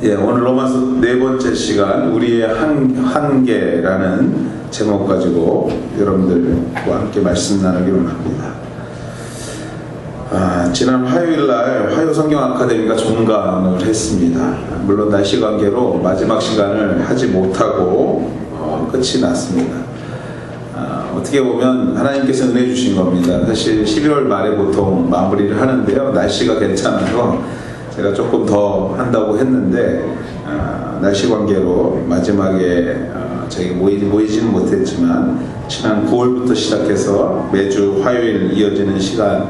예, 오늘 로마서 네 번째 시간 우리의 한계라는 제목 가지고 여러분들과 함께 말씀 나누기로 합니다. 지난 화요일날 화요 성경 아카데미가 종강을 했습니다. 물론 날씨 관계로 마지막 시간을 하지 못하고 끝이 났습니다. 어떻게 보면 하나님께서 은혜 주신 겁니다. 사실 12월 말에 보통 마무리를 하는데요, 날씨가 괜찮아서 제가 조금 더 한다고 했는데 날씨 관계로 마지막에 저희 모이지는 못했지만 지난 9월부터 시작해서 매주 화요일 이어지는 시간,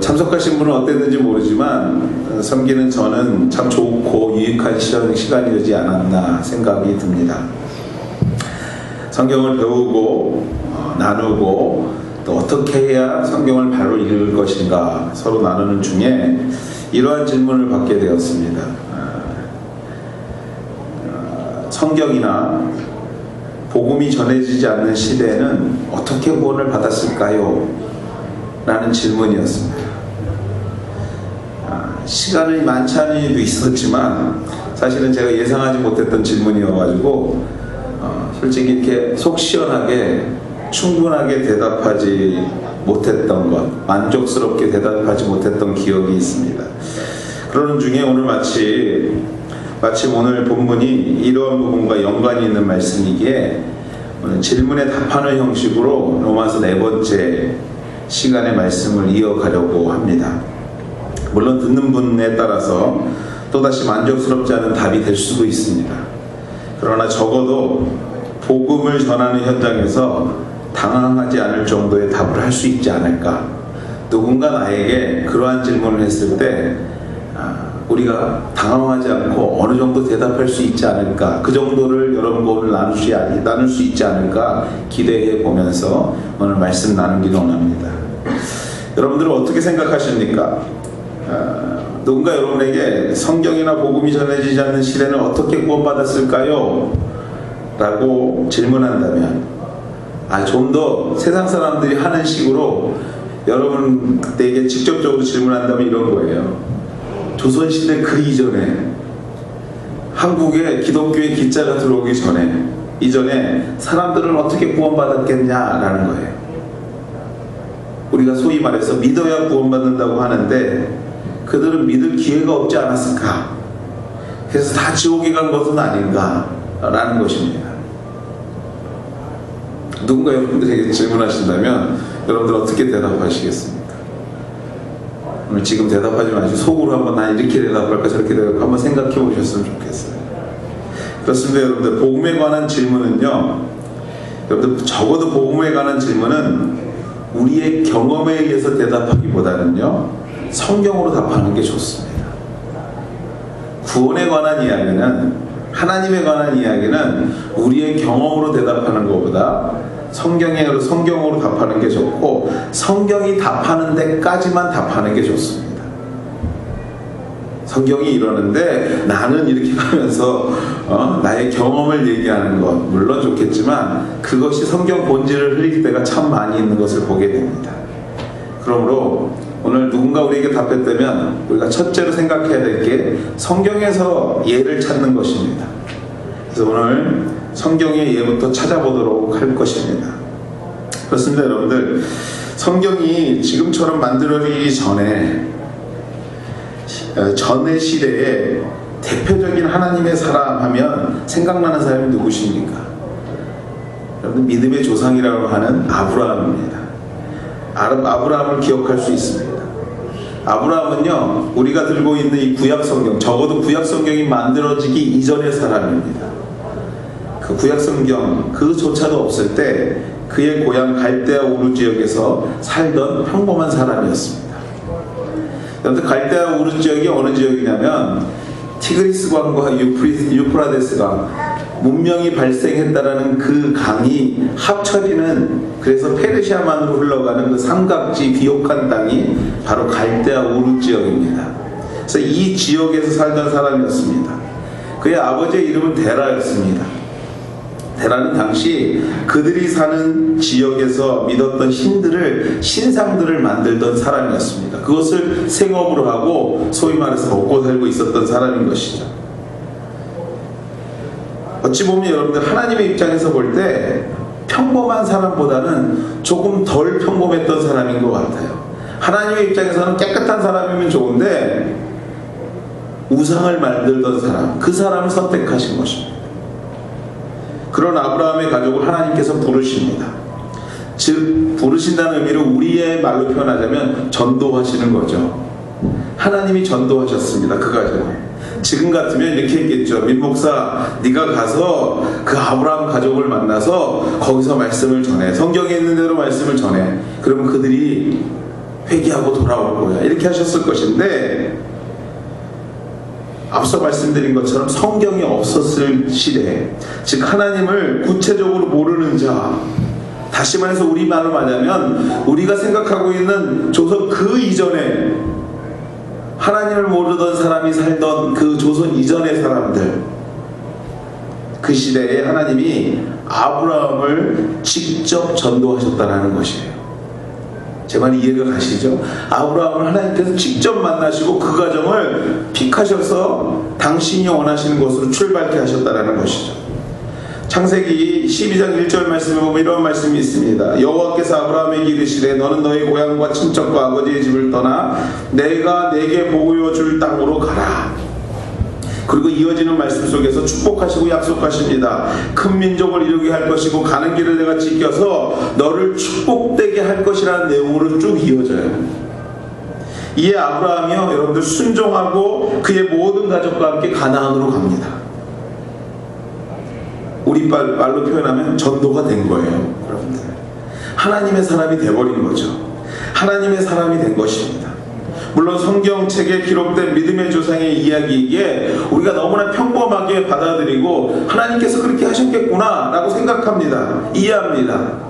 참석하신 분은 어땠는지 모르지만 섬기는 저는 참 좋고 유익한 시간이지 않았나 생각이 듭니다. 성경을 배우고 나누고 또 어떻게 해야 성경을 바로 읽을 것인가 서로 나누는 중에 이러한 질문을 받게 되었습니다. 성경이나 복음이 전해지지 않는 시대에는 어떻게 구원을 받았을까요? 라는 질문이었습니다. 시간이 많지 않은 이유도 있었지만 사실은 제가 예상하지 못했던 질문이어가지고 솔직히 이렇게 속 시원하게 충분하게 대답하지 못했던 것, 만족스럽게 대답하지 못했던 기억이 있습니다. 그러는 중에 오늘 마침 오늘 본문이 이러한 부분과 연관이 있는 말씀이기에 오늘 질문에 답하는 형식으로 로마서 네 번째 시간의 말씀을 이어가려고 합니다. 물론 듣는 분에 따라서 또다시 만족스럽지 않은 답이 될 수도 있습니다. 그러나 적어도 복음을 전하는 현장에서 당황하지 않을 정도의 답을 할 수 있지 않을까. 누군가 나에게 그러한 질문을 했을 때 우리가 당황하지 않고 어느 정도 대답할 수 있지 않을까, 그 정도를 여러분과 오늘 나눌 수 있지 않을까 기대해 보면서 오늘 말씀 나누기를 원합니다. 여러분들은 어떻게 생각하십니까? 누군가 여러분에게 성경이나 복음이 전해지지 않는 시대는 어떻게 구원받았을까요? 라고 질문한다면 좀 더 세상 사람들이 하는 식으로 여러분에게 직접적으로 질문한다면 이런 거예요. 조선시대 그 이전에 한국에 기독교의 기자가 들어오기 전에 이전에 사람들은 어떻게 구원받았겠냐라는 거예요. 우리가 소위 말해서 믿어야 구원받는다고 하는데 그들은 믿을 기회가 없지 않았을까? 그래서 다 지옥에 간 것은 아닌가라는 것입니다. 누군가 여러분들에게 질문하신다면 여러분들 어떻게 대답하시겠습니까? 오늘 지금 대답하지 마시고 속으로 한번 난 이렇게 대답할까 저렇게 대답할까 한번 생각해 보셨으면 좋겠어요. 그렇습니다. 여러분들, 복음에 관한 질문은요, 여러분들 적어도 복음에 관한 질문은 우리의 경험에 의해서 대답하기보다는요 성경으로 답하는 게 좋습니다. 구원에 관한 이야기는, 하나님에 관한 이야기는 우리의 경험으로 대답하는 것보다 성경으로 답하는 게 좋고, 성경이 답하는 데까지만 답하는 게 좋습니다. 성경이 이러는데 나는 이렇게 하면서 나의 경험을 얘기하는 것 물론 좋겠지만 그것이 성경 본질을 흘릴 때가 참 많이 있는 것을 보게 됩니다. 그러므로 오늘 누군가 우리에게 답했다면 우리가 첫째로 생각해야 될 게 성경에서 예를 찾는 것입니다. 그래서 오늘 성경의 예부터 찾아보도록 할 것입니다. 그렇습니다. 여러분들, 성경이 지금처럼 만들어지기 전의 시대에 대표적인 하나님의 사람 하면 생각나는 사람이 누구십니까? 여러분, 믿음의 조상이라고 하는 아브라함입니다. 아브라함을 기억할 수 있습니다. 아브라함은요, 우리가 들고 있는 이 구약성경, 적어도 구약성경이 만들어지기 이전의 사람입니다. 그 구약성경 그조차도 없을 때 그의 고향 갈대아 우르 지역에서 살던 평범한 사람이었습니다. 그런데 갈대아 우르 지역이 어느 지역이냐면 티그리스 강과 유프라데스 강, 문명이 발생했다라는 그 강이 합쳐지는, 그래서 페르시아만으로 흘러가는 그 삼각지 비옥한 땅이 바로 갈대아 우르 지역입니다. 그래서 이 지역에서 살던 사람이었습니다. 그의 아버지의 이름은 데라였습니다. 대라는 당시 그들이 사는 지역에서 믿었던 신들을, 신상들을 만들던 사람이었습니다. 그것을 생업으로 하고 소위 말해서 먹고 살고 있었던 사람인 것이죠. 어찌 보면 여러분들 하나님의 입장에서 볼 때 평범한 사람보다는 조금 덜 평범했던 사람인 것 같아요. 하나님의 입장에서는 깨끗한 사람이면 좋은데 우상을 만들던 사람, 그 사람을 선택하신 것입니다. 그런 아브라함의 가족을 하나님께서 부르십니다. 즉 부르신다는 의미로 우리의 말로 표현하자면 전도하시는 거죠. 하나님이 전도하셨습니다. 그 가족을. 지금 같으면 이렇게 했겠죠. 민 목사, 네가 가서 그 아브라함 가족을 만나서 거기서 말씀을 전해. 성경에 있는 대로 말씀을 전해. 그러면 그들이 회개하고 돌아올 거야. 이렇게 하셨을 것인데, 앞서 말씀드린 것처럼 성경이 없었을 시대에, 즉 하나님을 구체적으로 모르는 자, 다시 말해서 우리말로 말하면 우리가 생각하고 있는 조선 그 이전에 하나님을 모르던 사람이 살던 그 조선 이전의 사람들, 그 시대에 하나님이 아브라함을 직접 전도하셨다는 것이에요. 제 말이 이해가 가시죠? 아브라함을 하나님께서 직접 만나시고 그 가정을 픽하셔서 당신이 원하시는 것으로 출발케 하셨다는 것이죠. 창세기 12장 1절 말씀에 보면 이런 말씀이 있습니다. 여호와께서 아브라함에게 이르시되 너는 너희 고향과 친척과 아버지의 집을 떠나 내가 내게 보여줄 땅으로 가라. 그리고 이어지는 말씀 속에서 축복하시고 약속하십니다. 큰 민족을 이루게 할 것이고 가는 길을 내가 지켜서 너를 축복되게 할 것이라는 내용으로 쭉 이어져요. 이에 아브라함이요, 여러분들 순종하고 그의 모든 가족과 함께 가나안으로 갑니다. 우리 말로 표현하면 전도가 된 거예요. 여러분들, 하나님의 사람이 돼버린 거죠. 하나님의 사람이 된 것입니다. 물론 성경책에 기록된 믿음의 조상의 이야기이기에 우리가 너무나 평범하게 받아들이고 하나님께서 그렇게 하셨겠구나 라고 생각합니다. 이해합니다.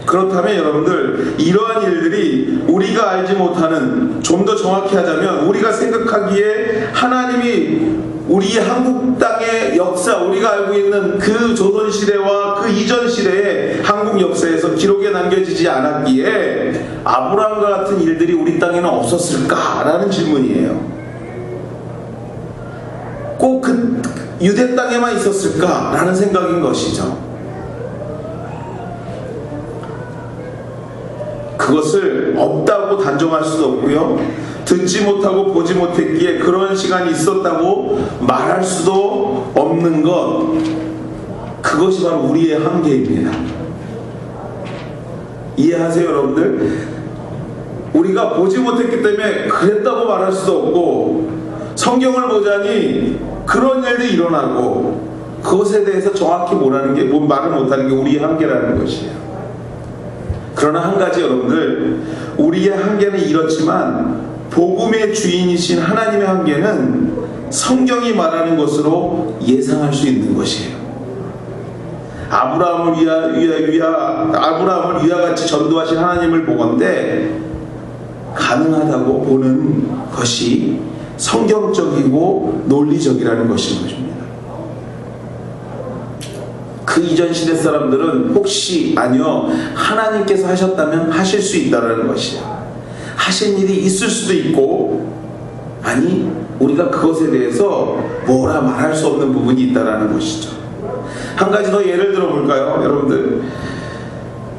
그렇다면 여러분들, 이러한 일들이 우리가 알지 못하는, 좀 더 정확히 하자면 우리가 생각하기에 하나님이 우리 한국 땅의 역사, 우리가 알고 있는 그 조선시대와 그 이전 시대의 한국 역사에서 기록에 남겨지지 않았기에 아브라함과 같은 일들이 우리 땅에는 없었을까라는 질문이에요. 꼭 그 유대 땅에만 있었을까라는 생각인 것이죠. 그것을 없다고 단정할 수도 없고요, 듣지 못하고 보지 못했기에 그런 시간이 있었다고 말할 수도 없는 것, 그것이 바로 우리의 한계입니다. 이해하세요, 여러분들? 우리가 보지 못했기 때문에 그랬다고 말할 수도 없고, 성경을 보자니 그런 일들이 일어나고, 그것에 대해서 정확히 말을 못하는 게 우리의 한계라는 것이에요. 그러나 한 가지 여러분들, 우리의 한계는 이렇지만 복음의 주인이신 하나님의 한계는 성경이 말하는 것으로 예상할 수 있는 것이에요. 아브라함을 위와 같이 전도하신 하나님을 보건대 가능하다고 보는 것이 성경적이고 논리적이라는 것인 것입니다. 그 이전 시대 사람들은 혹시 아니요, 하나님께서 하셨다면 하실 수 있다는 것이에요. 하신 일이 있을 수도 있고, 아니 우리가 그것에 대해서 뭐라 말할 수 없는 부분이 있다는 것이죠. 한 가지 더 예를 들어 볼까요? 여러분들,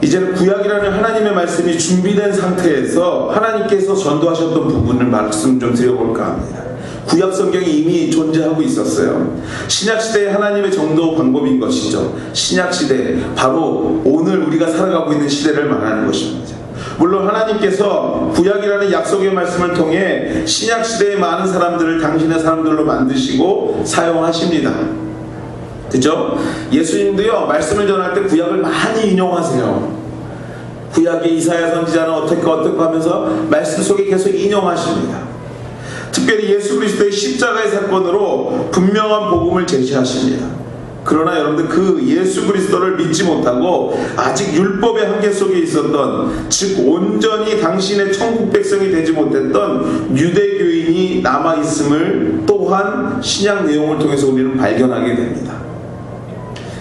이제는 구약이라는 하나님의 말씀이 준비된 상태에서 하나님께서 전도하셨던 부분을 말씀 좀 드려볼까 합니다. 구약 성경이 이미 존재하고 있었어요. 신약시대의 하나님의 전도 방법인 것이죠. 신약시대, 바로 오늘 우리가 살아가고 있는 시대를 말하는 것입니다. 물론 하나님께서 구약이라는 약속의 말씀을 통해 신약시대의 많은 사람들을 당신의 사람들로 만드시고 사용하십니다. 그죠? 예수님도요, 말씀을 전할 때 구약을 많이 인용하세요. 구약의 이사야 선지자는 어떻게 하면서 말씀 속에 계속 인용하십니다. 특별히 예수 그리스도의 십자가의 사건으로 분명한 복음을 제시하십니다. 그러나 여러분들, 그 예수 그리스도를 믿지 못하고 아직 율법의 한계 속에 있었던, 즉 온전히 당신의 천국 백성이 되지 못했던 유대교인이 남아있음을 또한 신약 내용을 통해서 우리는 발견하게 됩니다.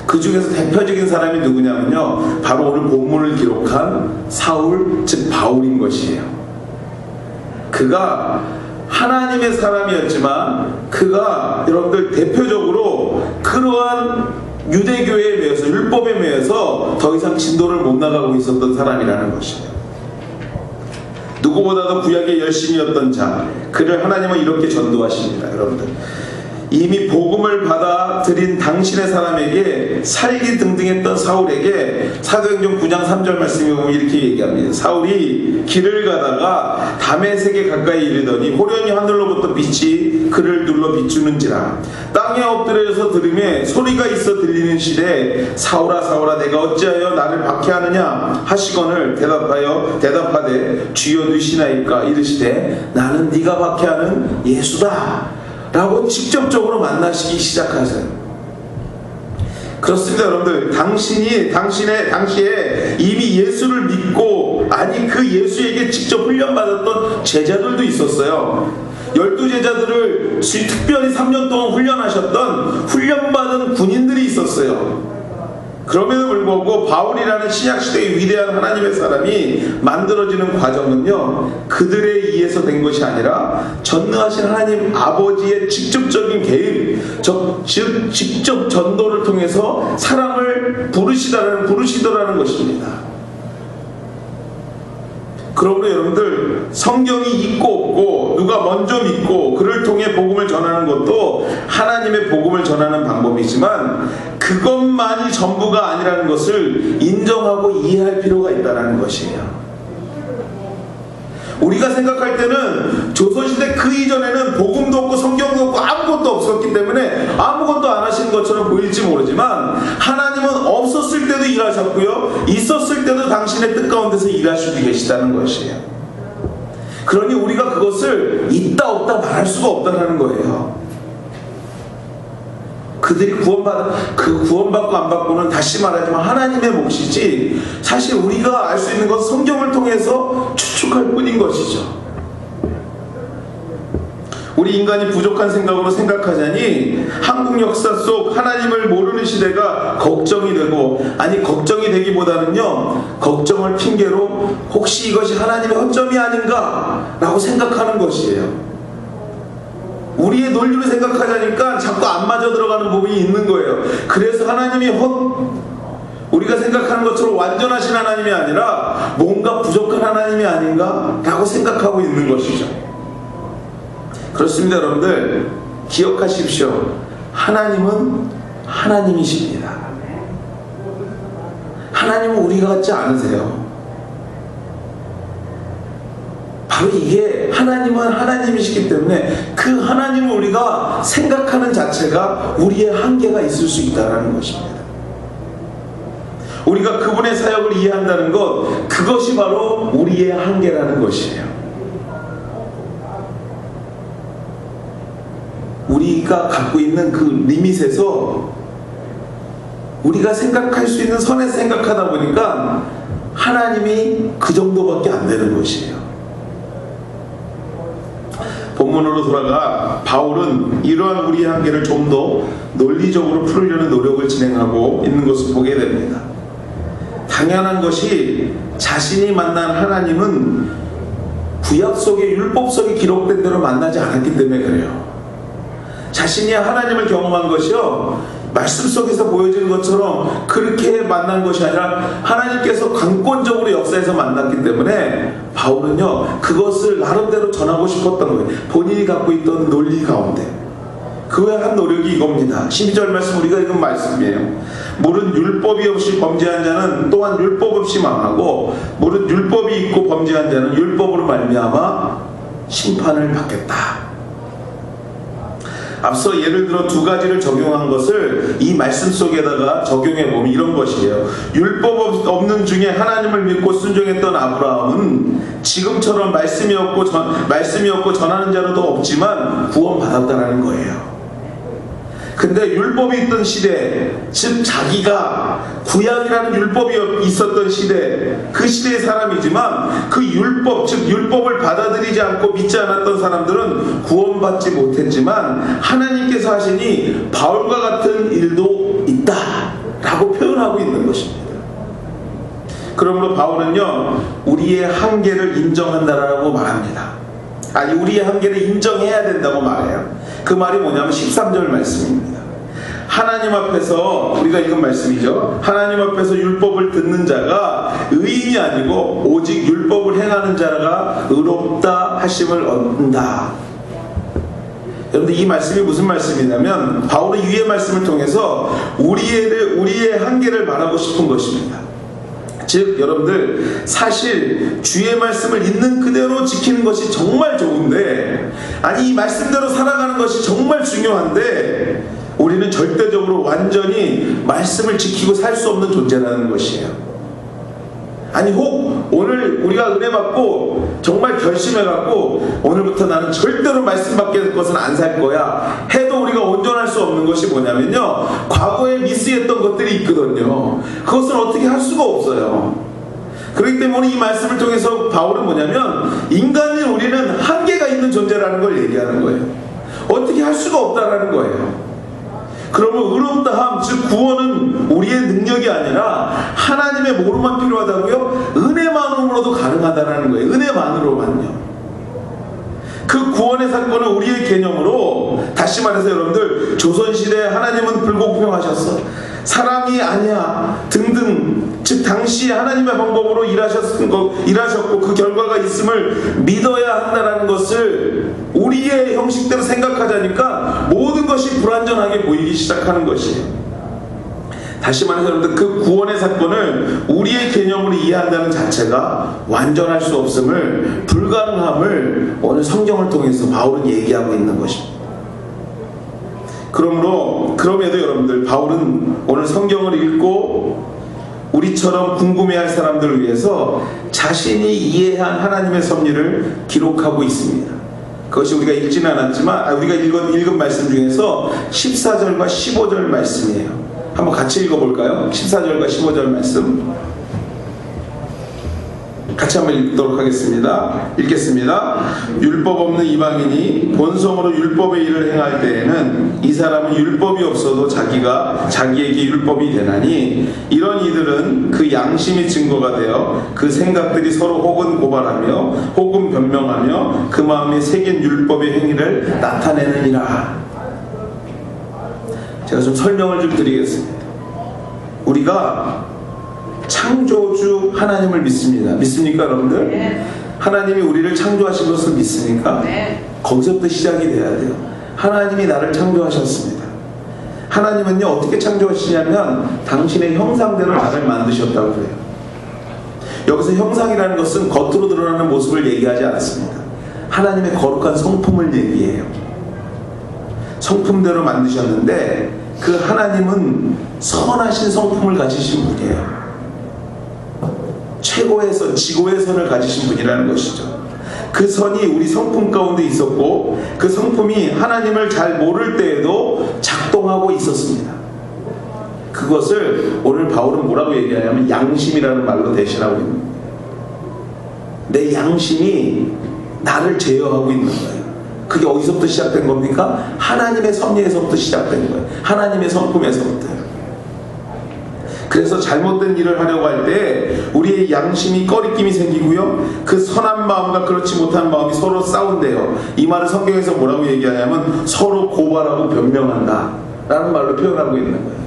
그 중에서 대표적인 사람이 누구냐면요, 바로 오늘 본문을 기록한 사울, 즉 바울인 것이에요. 그가 하나님의 사람이었지만 그가 여러분들 대표적으로 그러한 유대교에 매여서, 율법에 매여서 더 이상 진도를 못 나가고 있었던 사람이라는 것이에요. 누구보다도 구약의 열심이었던 자, 그를 하나님은 이렇게 전도하십니다. 여러분들, 이미 복음을 받아들인 당신의 사람에게 살기 등등했던 사울에게 사도행전 9장 3절 말씀에 보면 이렇게 얘기합니다. 사울이 길을 가다가 다메섹에 가까이 이르더니 호련히 하늘로부터 빛이 그를 눌러 비추는지라. 땅에 엎드려서 들음에 소리가 있어 들리는 시대, 사울아 사울아 내가 어찌하여 나를 박해하느냐 하시거늘 대답하되 주여 누시나이까 이르시되 나는 네가 박해하는 예수다 라고 직접적으로 만나시기 시작하세요. 그렇습니다. 여러분들, 당시에 이미 예수를 믿고, 아니 그 예수에게 직접 훈련받았던 제자들도 있었어요. 12제자들을 특별히 3년 동안 훈련하셨던 훈련받은 군인들이 있었어요. 그럼에도 불구하고 바울이라는 신약시대의 위대한 하나님의 사람이 만들어지는 과정은요, 그들에 의해서 된 것이 아니라 전능하신 하나님 아버지의 직접적인 개입, 즉 직접 전도를 통해서 사람을 부르시더라는 것입니다. 그러므로 여러분들, 성경이 있고 없고 누가 먼저 믿고 그를 통해 복음을 전하는 것도 하나님의 복음을 전하는 방법이지만 그것만이 전부가 아니라는 것을 인정하고 이해할 필요가 있다는 것이에요. 우리가 생각할 때는 조선시대 그 이전에는 복음도 없고 성경도 없고 아무것도 없었기 때문에 아무것도 안 하신 것처럼 보일지 모르지만 하나님은 없었을 때도 일하셨고요, 있었을 때도 당신의 뜻 가운데서 일하시고 계시다는 것이에요. 그러니 우리가 그것을 있다 없다 말할 수가 없다는 거예요. 그들이 구원받고 안 받고는 다시 말하지만 하나님의 몫이지, 사실 우리가 알 수 있는 것은 성경을 통해서 추측할 뿐인 것이죠. 우리 인간이 부족한 생각으로 생각하자니 한국 역사 속 하나님을 모르는 시대가 걱정이 되고, 아니 걱정이 되기보다는요, 걱정을 핑계로 혹시 이것이 하나님의 허점이 아닌가 라고 생각하는 것이에요. 우리의 논리로 생각하자니까 자꾸 안 맞아 들어가는 부분이 있는 거예요. 그래서 하나님이 우리가 생각하는 것처럼 완전하신 하나님이 아니라 뭔가 부족한 하나님이 아닌가 라고 생각하고 있는 것이죠. 그렇습니다. 여러분들, 기억하십시오. 하나님은 하나님이십니다. 하나님은 우리가 같지 않으세요. 바로 이게, 하나님은 하나님이시기 때문에 그 하나님을 우리가 생각하는 자체가 우리의 한계가 있을 수 있다는 것입니다. 우리가 그분의 사역을 이해한다는 것, 그것이 바로 우리의 한계라는 것이에요. 우리가 갖고 있는 그 리밋에서 우리가 생각할 수 있는 선에서 생각하다 보니까 하나님이 그 정도밖에 안 되는 것이에요. 본문으로 돌아가 바울은 이러한 우리의 한계를 좀 더 논리적으로 풀으려는 노력을 진행하고 있는 것을 보게 됩니다. 당연한 것이, 자신이 만난 하나님은 구약 속에, 율법 속에 기록된 대로 만나지 않았기 때문에 그래요. 자신이 하나님을 경험한 것이요, 말씀 속에서 보여지는 것처럼 그렇게 만난 것이 아니라 하나님께서 강권적으로 역사에서 만났기 때문에 바울은요, 그것을 나름대로 전하고 싶었던 거예요. 본인이 갖고 있던 논리 가운데 그의 한 노력이 이겁니다. 12절 말씀, 우리가 읽은 말씀이에요. 무릇 율법이 없이 범죄한 자는 또한 율법 없이 망하고, 무릇 율법이 있고 범죄한 자는 율법으로 말미암아 심판을 받겠다. 앞서 예를 들어 두 가지를 적용한 것을 이 말씀 속에다가 적용해 보면 이런 것이에요. 율법 없는 중에 하나님을 믿고 순종했던 아브라함은 지금처럼 말씀이 없고 전하는 자로도 없지만 구원받았다라는 거예요. 근데 율법이 있던 시대, 즉 자기가 구약이라는 율법이 있었던 시대, 그 시대의 사람이지만 그 율법, 즉 율법을 받아들이지 않고 믿지 않았던 사람들은 구원받지 못했지만 하나님께서 하시니 바울과 같은 일도 있다 표현하고 있는 것입니다. 그러므로 바울은요, 우리의 한계를 인정한다라고 말합니다. 아니, 우리의 한계를 인정해야 된다고 말해요. 그 말이 뭐냐면 13절 말씀입니다. 하나님 앞에서, 우리가 읽은 말씀이죠. 하나님 앞에서 율법을 듣는 자가 의인이 아니고 오직 율법을 행하는 자가 의롭다 하심을 얻는다. 여러분들, 이 말씀이 무슨 말씀이냐면 바울의 위의 말씀을 통해서 우리의 한계를 말하고 싶은 것입니다. 즉, 여러분들, 사실 주의 말씀을 있는 그대로 지키는 것이 정말 좋은데, 아니, 이 말씀대로 살아가는 것이 정말 중요한데, 우리는 절대적으로 완전히 말씀을 지키고 살 수 없는 존재라는 것이에요. 아니, 혹 오늘 우리가 은혜 받고 정말 결심해갖고 오늘부터 나는 절대로 말씀 밖의 것은 안 살 거야 해도 우리가 온전할 수 없는 것이 뭐냐면요, 과거에 미스했던 것들이 있거든요. 그것은 어떻게 할 수가 없어요. 그렇기 때문에 이 말씀을 통해서 바울은 뭐냐면, 인간인 우리는 한계가 있는 존재라는 걸 얘기하는 거예요. 어떻게 할 수가 없다라는 거예요. 그러면 의롭다함, 즉 구원은 우리의 능력이 아니라 하나님의 뭐로만 필요하다고요? 은혜만으로도 가능하다는 거예요. 은혜만으로만요. 그 구원의 사건은 우리의 개념으로, 다시 말해서 여러분들, 조선시대에 하나님은 불공평하셨어, 사람이 아니야 등등, 즉 당시에 하나님의 방법으로 일하셨고 그 결과가 있음을 믿어야 한다는 것을 우리의 형식대로 생각하자니까 모든 것이 불완전하게 보이기 시작하는 것이에요. 다시 말해서 여러분들, 그 구원의 사건을 우리의 개념으로 이해한다는 자체가 완전할 수 없음을, 불가능함을 오늘 성경을 통해서 바울은 얘기하고 있는 것입니다. 그럼에도 여러분들, 바울은 오늘 성경을 읽고 우리처럼 궁금해할 사람들을 위해서 자신이 이해한 하나님의 섭리를 기록하고 있습니다. 그것이 우리가 읽지는 않았지만, 우리가 읽은 말씀 중에서 14절과 15절 말씀이에요. 한번 같이 읽어볼까요? 14절과 15절 말씀 같이 한번 읽도록 하겠습니다. 읽겠습니다. 율법 없는 이방인이 본성으로 율법의 일을 행할 때에는 이 사람은 율법이 없어도 자기에게 율법이 되나니, 이런 이들은 그 양심이 증거가 되어 그 생각들이 서로 혹은 고발하며 혹은 변명하며 그 마음에 새긴 율법의 행위를 나타내느니라. 제가 좀 설명을 좀 드리겠습니다. 우리가 창조주 하나님을 믿습니다. 믿습니까, 여러분들? 네. 하나님이 우리를 창조하신 것을 믿습니까? 네. 거기서부터 시작이 돼야 돼요. 하나님이 나를 창조하셨습니다. 하나님은요, 어떻게 창조하시냐면 당신의 형상대로 나를 만드셨다고 그래요. 여기서 형상이라는 것은 겉으로 드러나는 모습을 얘기하지 않았습니다. 하나님의 거룩한 성품을 얘기해요. 성품대로 만드셨는데 그 하나님은 선하신 성품을 가지신 분이에요. 최고의 선, 지고의 선을 가지신 분이라는 것이죠. 그 선이 우리 성품 가운데 있었고, 그 성품이 하나님을 잘 모를 때에도 작동하고 있었습니다. 그것을 오늘 바울은 뭐라고 얘기하냐면 양심이라는 말로 대신하고 있는 거예요. 내 양심이 나를 제어하고 있는 거예요. 그게 어디서부터 시작된 겁니까? 하나님의 섭리에서부터 시작된 거예요. 하나님의 성품에서부터요. 그래서 잘못된 일을 하려고 할 때 우리의 양심이 꺼리낌이 생기고요, 그 선한 마음과 그렇지 못한 마음이 서로 싸운대요. 이 말을 성경에서 뭐라고 얘기하냐면 서로 고발하고 변명한다 라는 말로 표현하고 있는 거예요.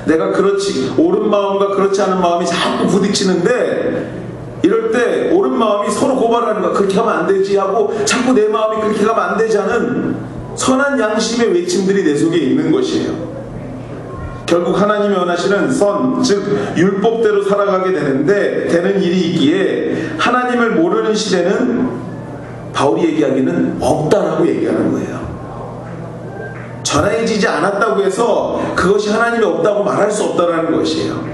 내가 그렇지, 옳은 마음과 그렇지 않은 마음이 자꾸 부딪히는데, 이럴 때 옳은 마음이 서로 고발하는 거야. 그렇게 하면 안 되지 하고 자꾸 내 마음이 그렇게 하면 안 되지 않은 선한 양심의 외침들이 내 속에 있는 것이에요. 결국 하나님이 원하시는 선, 즉 율법대로 살아가게 되는 일이 있기에 하나님을 모르는 시대는 바울이 얘기하기는 없다라고 얘기하는 거예요. 전해지지 않았다고 해서 그것이 하나님이 없다고 말할 수 없다라는 것이에요.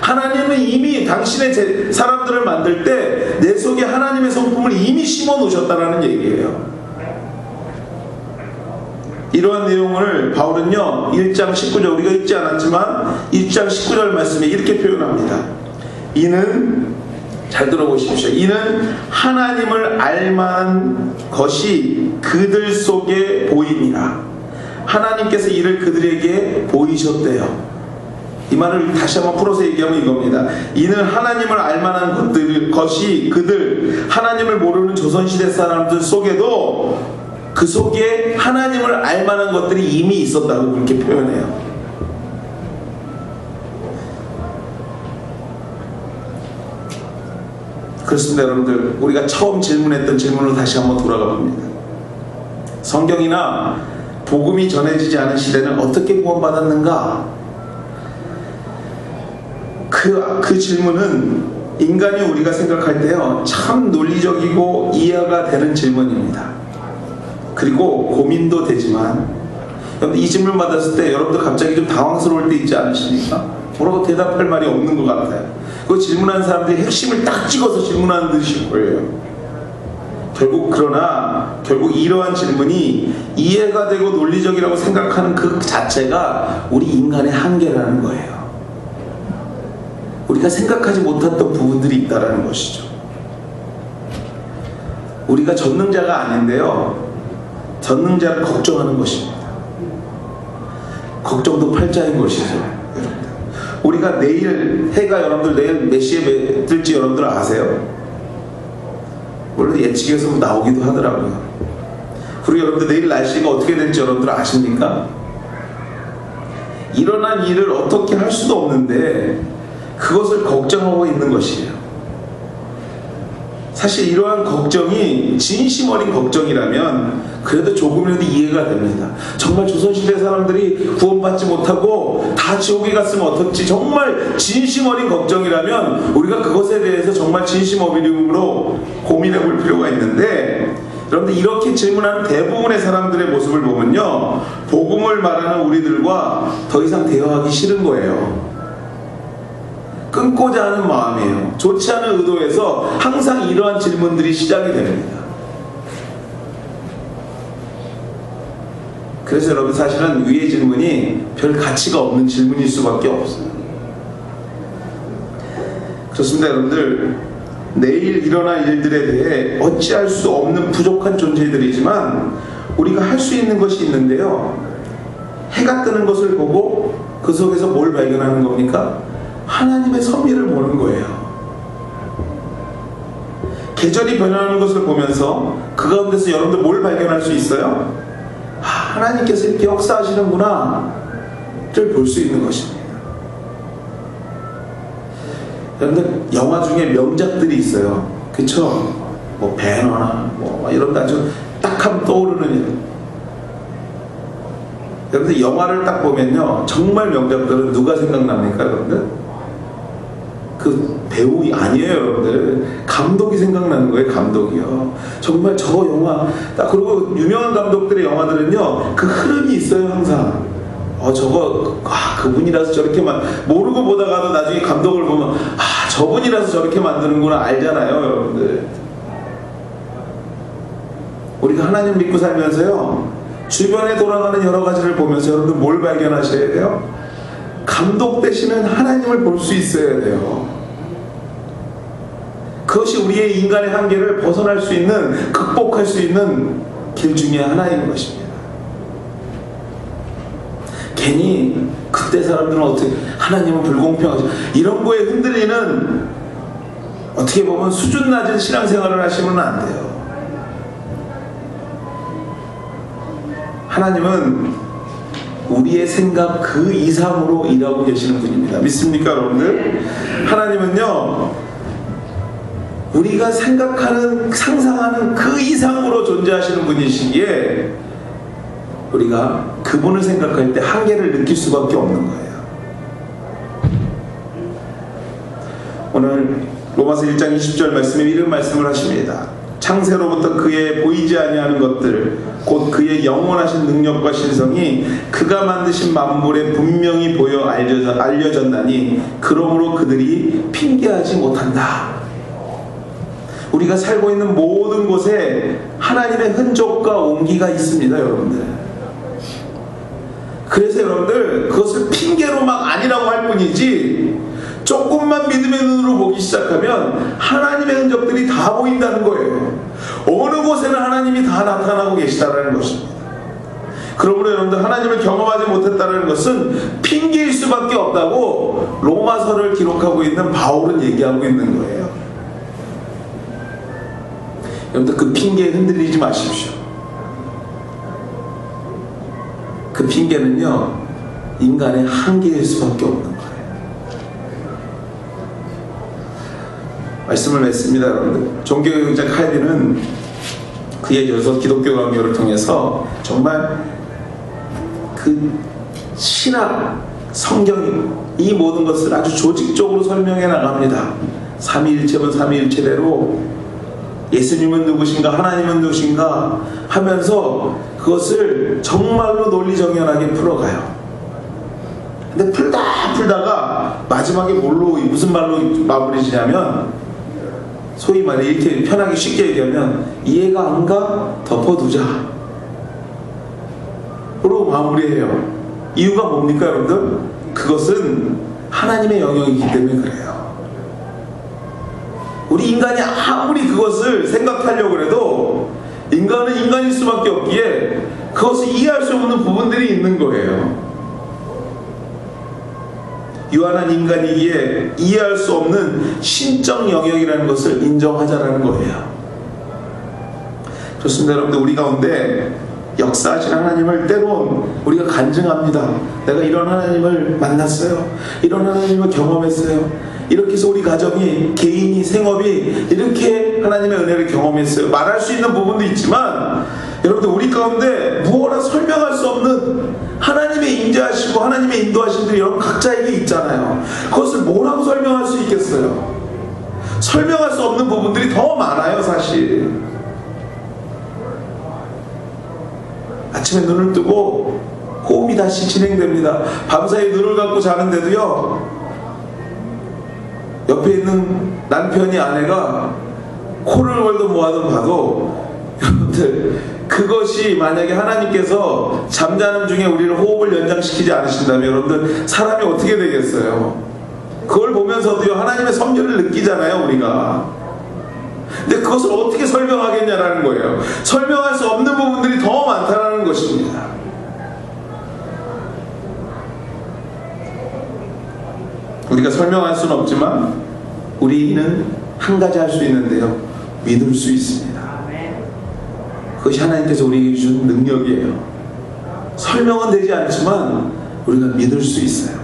하나님은 이미 당신의 사람들을 만들 때 내 속에 하나님의 성품을 이미 심어 놓으셨다라는 얘기예요. 이러한 내용을 바울은요 1장 19절, 우리가 읽지 않았지만 1장 19절 말씀에 이렇게 표현합니다. 이는, 잘 들어보십시오, 이는 하나님을 알만한 것이 그들 속에 보임이라. 하나님께서 이를 그들에게 보이셨대요. 이 말을 다시 한번 풀어서 얘기하면 이겁니다. 이는 하나님을 알만한 것이 그들 하나님을 모르는 조선시대 사람들 속에도 그 속에 하나님을 알만한 것들이 이미 있었다고 그렇게 표현해요. 그렇습니다. 여러분들, 우리가 처음 질문했던 질문으로 다시 한번 돌아가 봅니다. 성경이나 복음이 전해지지 않은 시대는 어떻게 구원받았는가? 그 질문은 인간이 우리가 생각할 때요, 참 논리적이고 이해가 되는 질문입니다. 그리고 고민도 되지만, 이 질문 받았을 때 여러분들 갑자기 좀 당황스러울 때 있지 않으십니까? 뭐라고 대답할 말이 없는 것 같아요. 그 질문하는 사람들이 핵심을 딱 찍어서 질문하는 듯이 보여요. 결국 이러한 질문이 이해가 되고 논리적이라고 생각하는 그 자체가 우리 인간의 한계라는 거예요. 우리가 생각하지 못했던 부분들이 있다는 것이죠. 우리가 전능자가 아닌데요, 전능자를 걱정하는 것입니다. 걱정도 팔자인 것이죠. 여러분들, 우리가 내일 해가 여러분들 내일 몇 시에 뜰지 여러분들 아세요? 원래 예측에서 나오기도 하더라고요. 그리고 여러분들 내일 날씨가 어떻게 될지 여러분들 아십니까? 일어난 일을 어떻게 할 수도 없는데 그것을 걱정하고 있는 것이에요. 사실 이러한 걱정이 진심 어린 걱정이라면 그래도 조금이라도 이해가 됩니다. 정말 조선시대 사람들이 구원받지 못하고 다 지옥에 갔으면 어떨지 정말 진심 어린 걱정이라면 우리가 그것에 대해서 정말 진심 어린으로 고민해 볼 필요가 있는데, 여러분들 이렇게 질문하는 대부분의 사람들의 모습을 보면요, 복음을 말하는 우리들과 더 이상 대화하기 싫은 거예요. 끊고자 하는 마음이에요. 좋지 않은 의도에서 항상 이러한 질문들이 시작이 됩니다. 그래서 여러분, 사실은 위의 질문이 별 가치가 없는 질문일 수밖에 없어요. 그렇습니다. 여러분들, 내일 일어날 일들에 대해 어찌할 수 없는 부족한 존재들이지만 우리가 할 수 있는 것이 있는데요, 해가 뜨는 것을 보고 그 속에서 뭘 발견하는 겁니까? 하나님의 섭리를 보는 거예요. 계절이 변하는 것을 보면서 그 가운데서 여러분들 뭘 발견할 수 있어요? 하나님께서 이렇게 역사하시는구나 를 볼 수 있는 것입니다. 여러분들, 영화 중에 명작들이 있어요. 그쵸? 뭐 배너나 뭐 이런 데 아주 딱 하면 떠오르는, 여러분들 영화를 딱 보면요, 정말 명작들은 누가 생각납니까 여러분들? 그 배우 아니에요 여러분들. 감독이 생각나는 거예요. 감독이요. 정말 저 영화 딱, 그리고 유명한 감독들의 영화들은요, 그 흐름이 있어요 항상. 그분이라서 저렇게만 모르고 보다가도 나중에 감독을 보면 저분이라서 저렇게 만드는구나 알잖아요 여러분들. 우리가 하나님 믿고 살면서요, 주변에 돌아가는 여러 가지를 보면서 여러분들 뭘 발견하셔야 돼요? 감독 되시는 하나님을 볼 수 있어야 돼요. 그것이 우리의 인간의 한계를 벗어날 수 있는, 극복할 수 있는 길 중에 하나인 것입니다. 괜히 그때 사람들은 어떻게 하나님은 불공평하죠, 이런 거에 흔들리는, 어떻게 보면 수준 낮은 신앙생활을 하시면 안 돼요. 하나님은 우리의 생각 그 이상으로 일하고 계시는 분입니다. 믿습니까 여러분들? 하나님은요, 우리가 생각하는, 상상하는 그 이상으로 존재하시는 분이시기에 우리가 그분을 생각할 때 한계를 느낄 수밖에 없는 거예요. 오늘 로마서 1장 20절 말씀에 이런 말씀을 하십니다. 창세로부터 그의 보이지 아니하는 것들 곧 그의 영원하신 능력과 신성이 그가 만드신 만물에 분명히 보여 알려졌나니 그러므로 그들이 핑계하지 못한다. 우리가 살고 있는 모든 곳에 하나님의 흔적과 온기가 있습니다 여러분들. 그래서 여러분들, 그것을 핑계로 막 아니라고 할 뿐이지, 조금만 믿음의 눈으로 보기 시작하면 하나님의 흔적들이 다 보인다는 거예요. 어느 곳에는 하나님이 다 나타나고 계시다는 것입니다. 그러므로 여러분들 하나님을 경험하지 못했다는 것은 핑계일 수밖에 없다고 로마서를 기록하고 있는 바울은 얘기하고 있는 거예요. 여러분들 그 핑계에 흔들리지 마십시오. 그 핑계는요 인간의 한계일 수밖에 없는 거예요. 말씀을 맺습니다. 여러분들 종교개혁자 칼빈은 그의 저서 기독교 강요를 통해서 정말 그 신학, 성경 이 모든 것을 아주 조직적으로 설명해 나갑니다. 삼위일체분 삼위일체대로 예수님은 누구신가 하나님은 누구신가 하면서 그것을 정말로 논리정연하게 풀어가요. 근데 풀다가 마지막에 무슨 말로 마무리 지냐면 소위 말해 이렇게 편하게 쉽게 얘기하면 이해가 안 가? 덮어두자 로 마무리해요. 이유가 뭡니까 여러분들? 그것은 하나님의 영역이기 때문에 그래요. 우리 인간이 아무리 그것을 생각하려고 해도 인간은 인간일 수밖에 없기에 그것을 이해할 수 없는 부분들이 있는 거예요. 유한한 인간이기에 이해할 수 없는 신적 영역이라는 것을 인정하자라는 거예요. 좋습니다. 여러분들 우리 가운데 역사하신 하나님을 때론 우리가 간증합니다. 내가 이런 하나님을 만났어요. 이런 하나님을 경험했어요. 이렇게 해서 우리 가정이, 개인이, 생업이 이렇게 하나님의 은혜를 경험했어요. 말할 수 있는 부분도 있지만 여러분들 우리 가운데 무엇라 설명할 수 없는 하나님의 임재하시고 하나님의 인도하심들이 여러분 각자에게 있잖아요. 그것을 뭐라고 설명할 수 있겠어요? 설명할 수 없는 부분들이 더 많아요. 사실 아침에 눈을 뜨고 호흡이 다시 진행됩니다. 밤사이 눈을 감고 자는데도요 옆에 있는 남편이 아내가 코를 골든 뭐하든 봐도 여러분들 그것이 만약에 하나님께서 잠자는 중에 우리를 호흡을 연장시키지 않으신다면 여러분들 사람이 어떻게 되겠어요? 그걸 보면서도요 하나님의 섭리를 느끼잖아요 우리가. 근데 그것을 어떻게 설명하겠냐라는 거예요. 설명할 수 없는 부분들이 더 많다는 것입니다. 우리가 설명할 수는 없지만 우리는 한 가지 할 수 있는데요 믿을 수 있습니다. 그것이 하나님께서 우리에게 주신 능력이에요. 설명은 되지 않지만 우리가 믿을 수 있어요.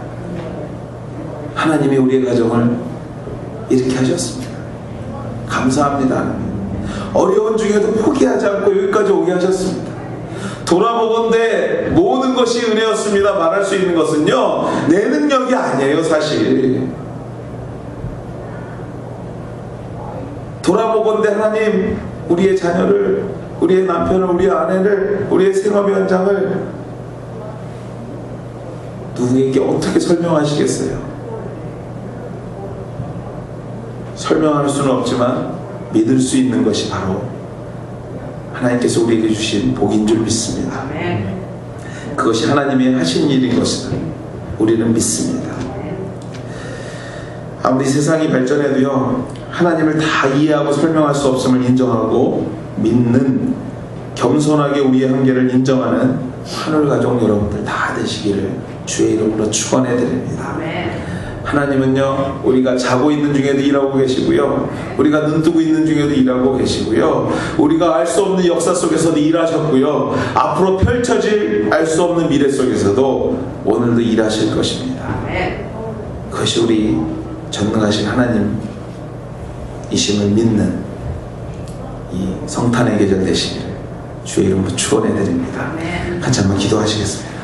하나님이 우리의 가정을 이렇게 하셨습니다. 감사합니다. 어려운 중에도 포기하지 않고 여기까지 오게 하셨습니다. 돌아보건대 모든 것이 은혜였습니다 말할 수 있는 것은요 내 능력이 아니에요. 사실 돌아보건대 하나님 우리의 자녀를, 우리의 남편을, 우리의 아내를, 우리의 생업의 현장을 누구에게 어떻게 설명하시겠어요? 설명할 수는 없지만 믿을 수 있는 것이 바로 하나님께서 우리에게 주신 복인 줄 믿습니다. 그것이 하나님의 하신 일인 것을 우리는 믿습니다. 아무리 세상이 발전해도요 하나님을 다 이해하고 설명할 수 없음을 인정하고 믿는, 겸손하게 우리의 한계를 인정하는 하늘가족 여러분들 다 되시기를 주의 이름으로 축원해 드립니다. 하나님은요 우리가 자고 있는 중에도 일하고 계시고요 우리가 눈 뜨고 있는 중에도 일하고 계시고요 우리가 알 수 없는 역사 속에서도 일하셨고요 앞으로 펼쳐질 알 수 없는 미래 속에서도 오늘도 일하실 것입니다. 그것이 우리 전능하신 하나님이심을 믿는 이 성탄의 계절 되시기를 주의 이름으로 축원해 드립니다. 같이 한번 기도하시겠습니다.